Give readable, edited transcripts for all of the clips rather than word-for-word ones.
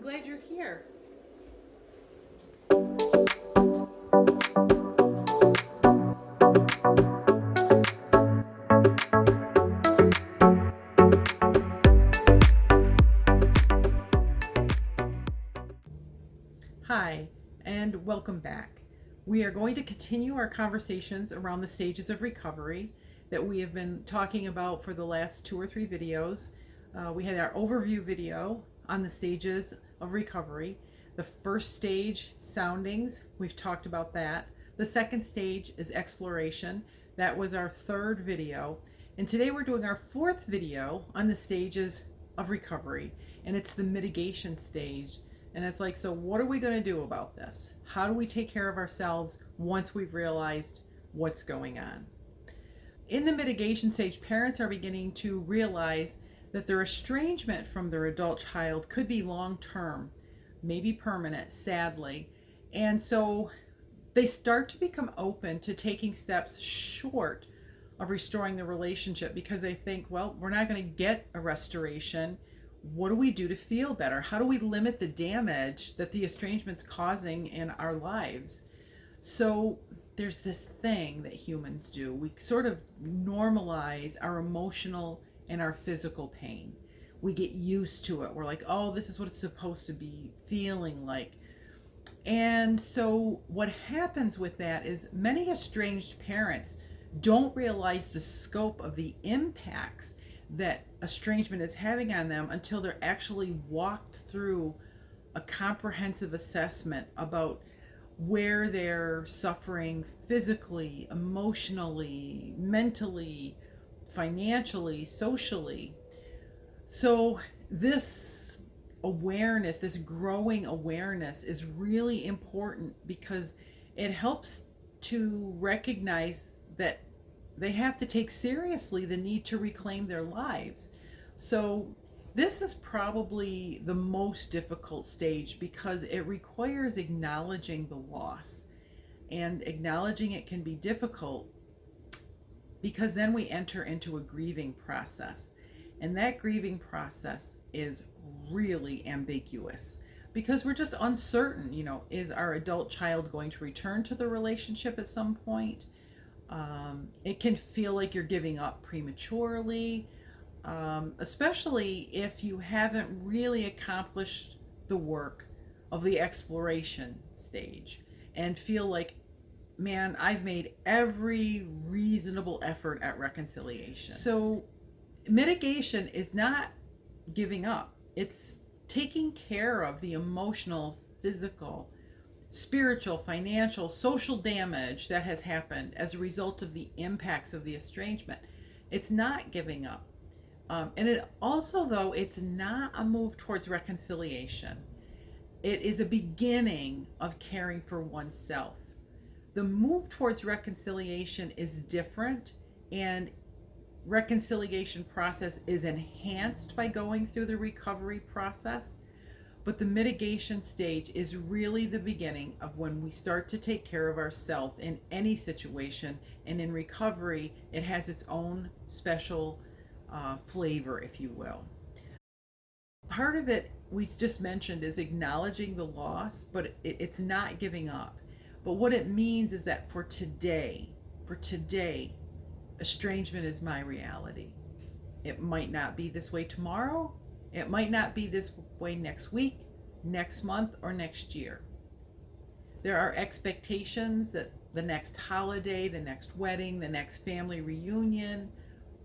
glad you're here. Hi, and welcome back. We are going to continue our conversations around the stages of recovery that we have been talking about for the last 2 or 3 videos. We had our overview video on the stages of recovery. The first stage, soundings, we've talked about that. The second stage is exploration. That was our third video. And today we're doing our fourth video on the stages of recovery, and it's the mitigation stage. And it's like, so what are we going to do about this? How do we take care of ourselves once we've realized what's going on? In the mitigation stage, parents are beginning to realize that their estrangement from their adult child could be long-term, maybe permanent, sadly. And so they start to become open to taking steps short of restoring the relationship because they think, well, we're not going to get a restoration. What do we do to feel better? How do we limit the damage that the estrangement's causing in our lives? So there's this thing that humans do. We sort of normalize our emotional and our physical pain. We get used to it. We're like, oh, this is what it's supposed to be feeling like. And so what happens with that is many estranged parents don't realize the scope of the impacts that estrangement is having on them until they're actually walked through a comprehensive assessment about where they're suffering physically, emotionally, mentally, financially, socially. So this awareness, this growing awareness is really important because it helps to recognize that they have to take seriously the need to reclaim their lives. So this is probably the most difficult stage because it requires acknowledging the loss. And acknowledging it can be difficult because then we enter into a grieving process. And that grieving process is really ambiguous because we're just uncertain, is our adult child going to return to the relationship at some point? It can feel like you're giving up prematurely, especially if you haven't really accomplished the work of the exploration stage and feel like, man, I've made every reasonable effort at reconciliation. So mitigation is not giving up. It's taking care of the emotional, physical, spiritual, financial, social damage that has happened as a result of the impacts of the estrangement. It's not giving up. And it also, though, it's not a move towards reconciliation. It is a beginning of caring for oneself. The move towards reconciliation is different, and reconciliation process is enhanced by going through the recovery process. But the mitigation stage is really the beginning of when we start to take care of ourselves in any situation. And in recovery, it has its own special flavor, if you will. Part of it we just mentioned is acknowledging the loss, but it's not giving up. But what it means is that for today, estrangement is my reality. It might not be this way tomorrow. It might not be this way next week, next month, or next year. There are expectations that the next holiday, the next wedding, the next family reunion,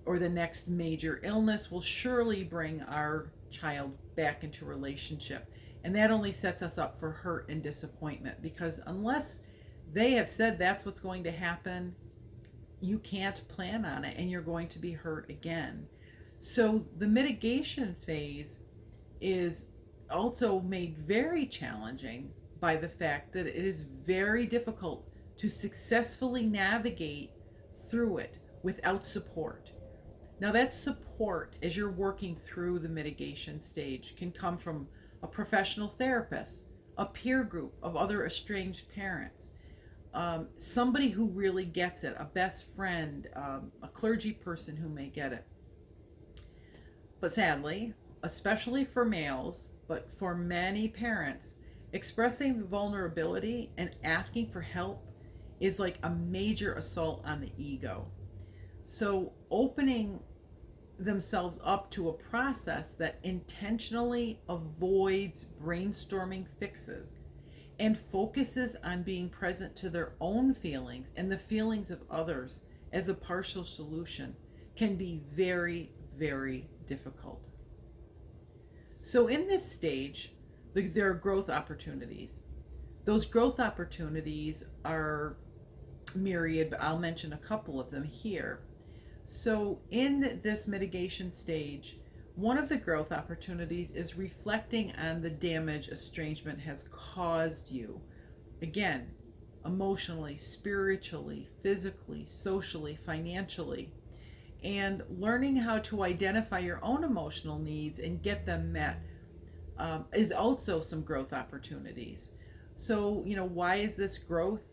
or the next major illness will surely bring our child back into relationship. And that only sets us up for hurt and disappointment because unless they have said that's what's going to happen, you can't plan on it and you're going to be hurt again. So the mitigation phase is also made very challenging by the fact that it is very difficult to successfully navigate through it without support. Now that support as you're working through the mitigation stage can come from a professional therapist, a peer group of other estranged parents, somebody who really gets it, a best friend, a clergy person who may get it. But sadly, especially for males, but for many parents, expressing vulnerability and asking for help is like a major assault on the ego. So, opening themselves up to a process that intentionally avoids brainstorming fixes and focuses on being present to their own feelings and the feelings of others as a partial solution can be very, very difficult. So, in this stage, there are growth opportunities. Those growth opportunities are myriad, but I'll mention a couple of them here. So, in this mitigation stage, one of the growth opportunities is reflecting on the damage estrangement has caused you. Again, emotionally, spiritually, physically, socially, financially, and learning how to identify your own emotional needs and get them met is also some growth opportunities. So, why is this growth?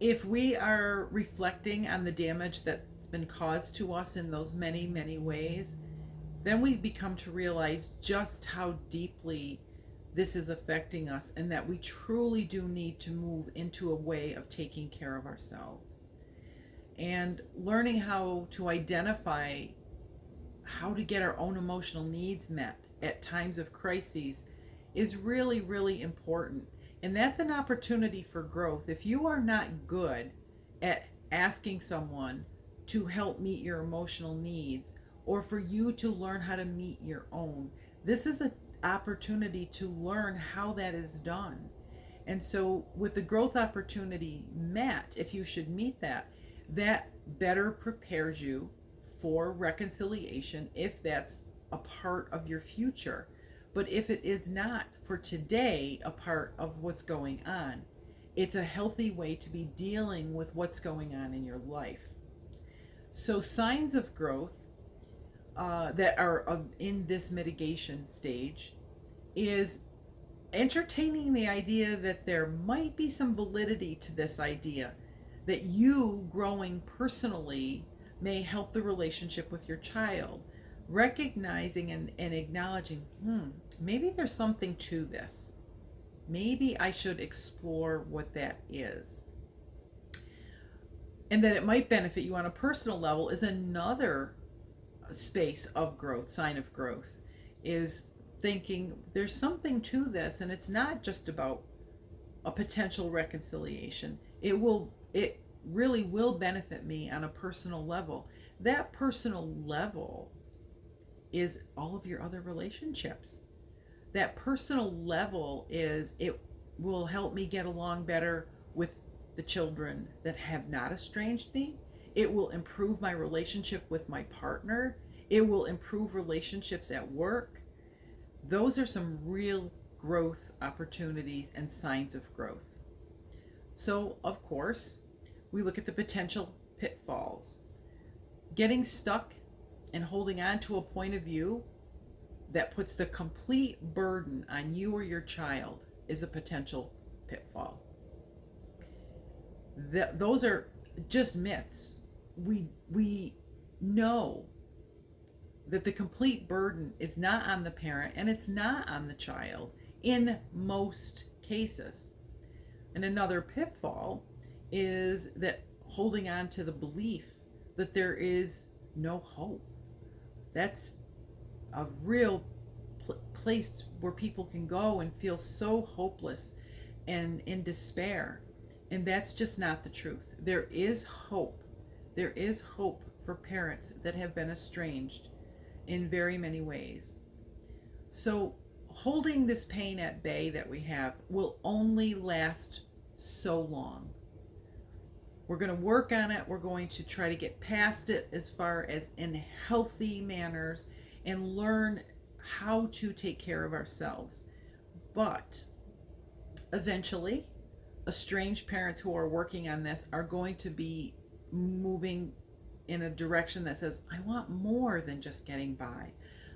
If we are reflecting on the damage that's been caused to us in those many, many ways, then we become to realize just how deeply this is affecting us and that we truly do need to move into a way of taking care of ourselves. And learning how to identify how to get our own emotional needs met at times of crises is really, really important. And that's an opportunity for growth. If you are not good at asking someone to help meet your emotional needs or for you to learn how to meet your own, this is an opportunity to learn how that is done. And so with the growth opportunity met, if you should meet that, that better prepares you for reconciliation if that's a part of your future. But if it is not for today a part of what's going on, it's a healthy way to be dealing with what's going on in your life. So signs of growth that are in this mitigation stage is entertaining the idea that there might be some validity to this idea, that you growing personally may help the relationship with your child. Recognizing and acknowledging, maybe there's something to this. Maybe I should explore what that is. And that it might benefit you on a personal level is another space of growth, sign of growth, is thinking there's something to this and it's not just about a potential reconciliation. It really will benefit me on a personal level. That personal level is all of your other relationships. That personal level is, it will help me get along better with the children that have not estranged me. It will improve my relationship with my partner. It will improve relationships at work. Those are some real growth opportunities and signs of growth. So, of course, we look at the potential pitfalls. Getting stuck and holding on to a point of view that puts the complete burden on you or your child is a potential pitfall. Those are just myths. We know that the complete burden is not on the parent and it's not on the child in most cases. And another pitfall is that holding on to the belief that there is no hope. That's a real place where people can go and feel so hopeless and in despair. And that's just not the truth. There is hope. There is hope for parents that have been estranged in very many ways. So holding this pain at bay that we have will only last so long. We're going to work on it. We're going to try to get past it as far as in healthy manners and learn how to take care of ourselves. But eventually, estranged parents who are working on this are going to be moving in a direction that says, I want more than just getting by.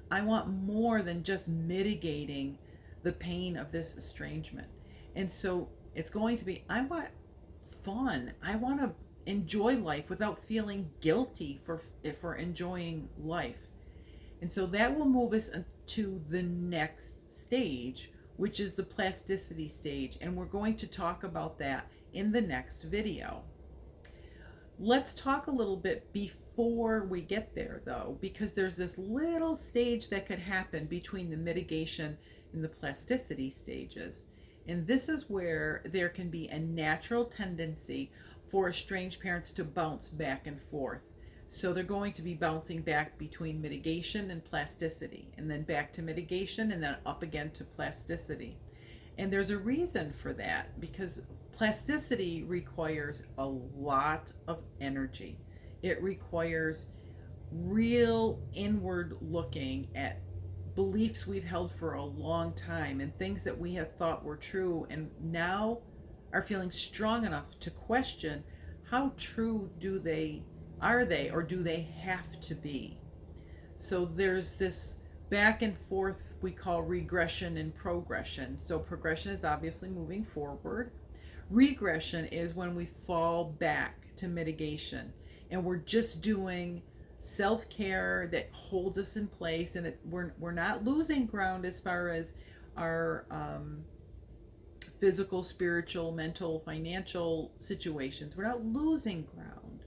I want more than just mitigating the pain of this estrangement. And so it's going to be, I want fun. I want to enjoy life without feeling guilty for enjoying life. And so that will move us to the next stage, which is the plasticity stage. And we're going to talk about that in the next video. Let's talk a little bit before we get there, though, because there's this little stage that could happen between the mitigation and the plasticity stages. And this is where there can be a natural tendency for estranged parents to bounce back and forth. So they're going to be bouncing back between mitigation and plasticity, and then back to mitigation, and then up again to plasticity. And there's a reason for that, because plasticity requires a lot of energy. It requires real inward looking at beliefs we've held for a long time and things that we have thought were true and now are feeling strong enough to question how true are they or do they have to be. So there's this back and forth we call regression and progression. So progression is obviously moving forward. Regression is when we fall back to mitigation and we're just doing self-care that holds us in place, and we're not losing ground as far as our physical, spiritual, mental, financial situations. We're not losing ground,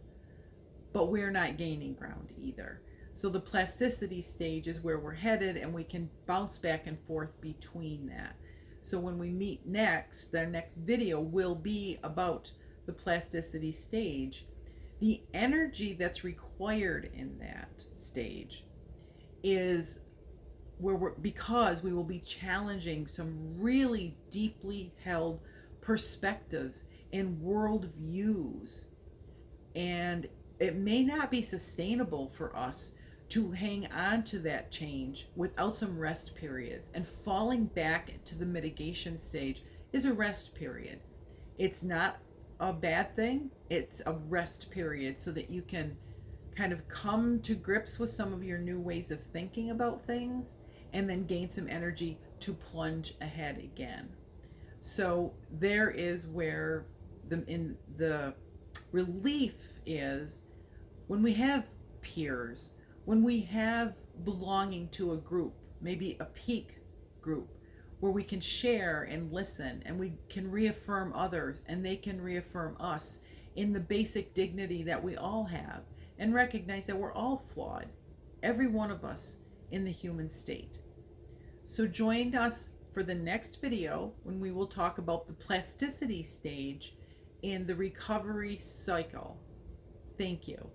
but we're not gaining ground either. So the plasticity stage is where we're headed, and we can bounce back and forth between that. So when we meet next, their next video will be about the plasticity stage. The energy that's required in that stage is because we will be challenging some really deeply held perspectives and worldviews. And it may not be sustainable for us to hang on to that change without some rest periods. And falling back to the mitigation stage is a rest period. It's not a bad thing, it's a rest period so that you can kind of come to grips with some of your new ways of thinking about things and then gain some energy to plunge ahead again. So there is where the relief is when we have peers, when we have belonging to a group, maybe a peak group, where we can share and listen, and we can reaffirm others and they can reaffirm us in the basic dignity that we all have, and recognize that we're all flawed, every one of us in the human state. So join us for the next video when we will talk about the plasticity stage in the recovery cycle. Thank you.